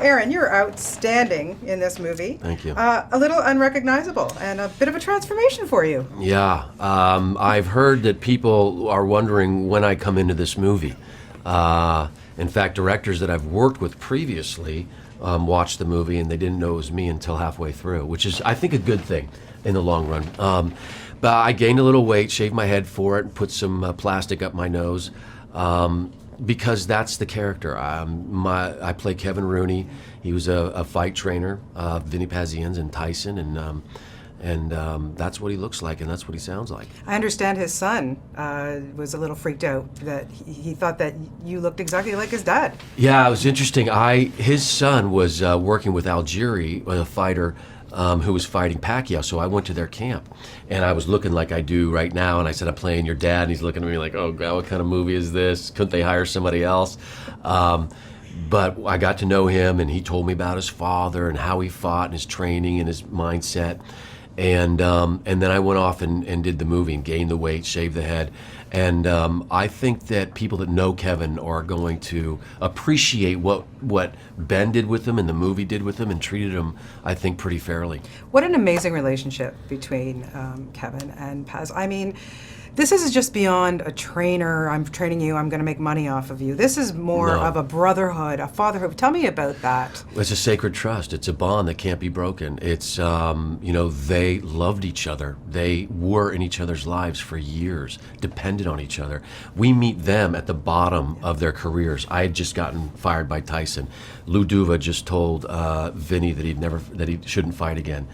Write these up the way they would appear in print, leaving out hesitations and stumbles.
Aaron, you're outstanding in this movie. Thank you. A little unrecognizable and a bit of a transformation for you. Yeah, I've heard that people are wondering when I come into this movie. In fact, directors that I've worked with previously watched the movie and they didn't know it was me until halfway through, which is, I think, a good thing in the long run. But I gained a little weight, shaved my head for it, and put some plastic up my nose. Because that's the character. I play Kevin Rooney. He was a fight trainer, Vinny and Tyson, and that's what he looks like, and that's what he sounds like. I understand his son was a little freaked out that he thought that you looked exactly like his dad. Yeah, it was interesting. His son was working with Algieri, a fighter who was fighting Pacquiao, so I went to their camp, and I was looking like I do right now, and I said, I'm playing your dad, and he's looking at me like, oh God, what kind of movie is this? Couldn't they hire somebody else? But I got to know him, and he told me about his father and how he fought and his training and his mindset. And then I went off and did the movie and gained the weight, shaved the head. And I think that people that know Kevin are going to appreciate what Ben did with him and the movie did with him and treated him, I think, pretty fairly. What an amazing relationship between Kevin and Paz. I mean, this is just beyond a trainer, I'm training you, I'm going to make money off of you. This is more of a brotherhood, a fatherhood. Tell me about that. It's a sacred trust. It's a bond that can't be broken. It's, they loved each other. They were in each other's lives for years, depended on each other. We meet them at the bottom of their careers. I had just gotten fired by Tyson. Lou Duva just told Vinny that he shouldn't fight again.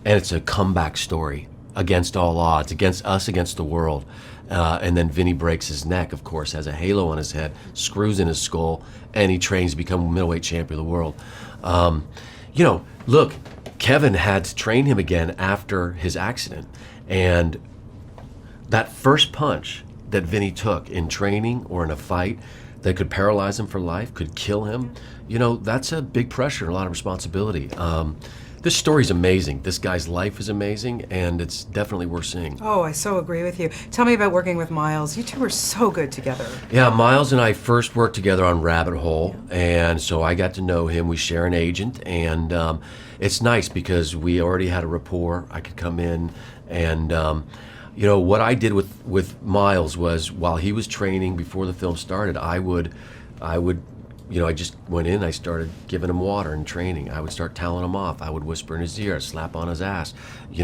And it's a comeback story. Against all odds, against us, against the world. And then Vinny breaks his neck, of course, has a halo on his head, screws in his skull, and he trains to become middleweight champion of the world. Look, Kevin had to train him again after his accident. And that first punch that Vinny took in training or in a fight that could paralyze him for life, could kill him, that's a big pressure and a lot of responsibility. This story's amazing. This guy's life is amazing, and it's definitely worth seeing. Oh, I so agree with you. Tell me about working with Miles. You two were so good together. Yeah, Miles and I first worked together on Rabbit Hole, and so I got to know him. We share an agent, and it's nice because we already had a rapport. I could come in, and what I did with Miles was while he was training before the film started, I would I just went in, I started giving him water and training. I would start telling him off. I would whisper in his ear, slap on his ass,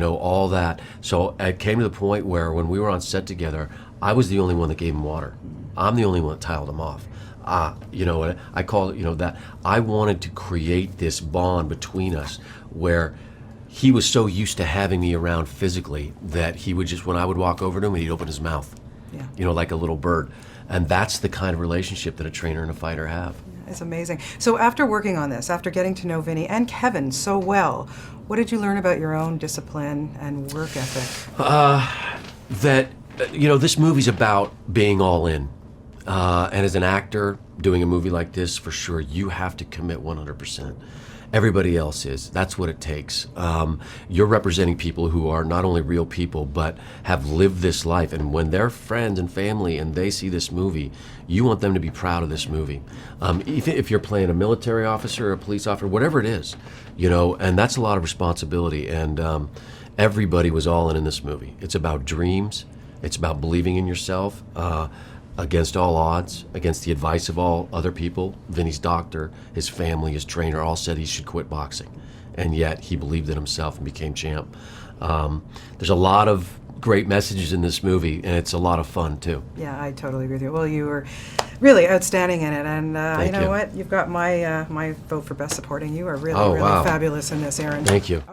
all that. So it came to the point where when we were on set together, I was the only one that gave him water. I'm the only one that tiled him off. I call it, that I wanted to create this bond between us where he was so used to having me around physically that he would just, when I would walk over to him, he'd open his mouth, like a little bird. And that's the kind of relationship that a trainer and a fighter have. It's amazing. So after working on this, after getting to know Vinny and Kevin so well, what did you learn about your own discipline and work ethic? This movie's about being all in. And as an actor doing a movie like this, for sure, you have to commit 100%. Everybody else is. That's what it takes. You're representing people who are not only real people, but have lived this life. And when they're friends and family and they see this movie, you want them to be proud of this movie. Even if you're playing a military officer or a police officer, whatever it is, and that's a lot of responsibility. And everybody was all in this movie. It's about dreams. It's about believing in yourself. Against all odds, against the advice of all other people. Vinny's doctor, his family, his trainer all said he should quit boxing. And yet he believed in himself and became champ. There's a lot of great messages in this movie, and it's a lot of fun too. Yeah, I totally agree with you. Well, you were really outstanding in it, and you know what? You've got my vote for best supporting. You are really, really fabulous in this, Aaron. Thank you.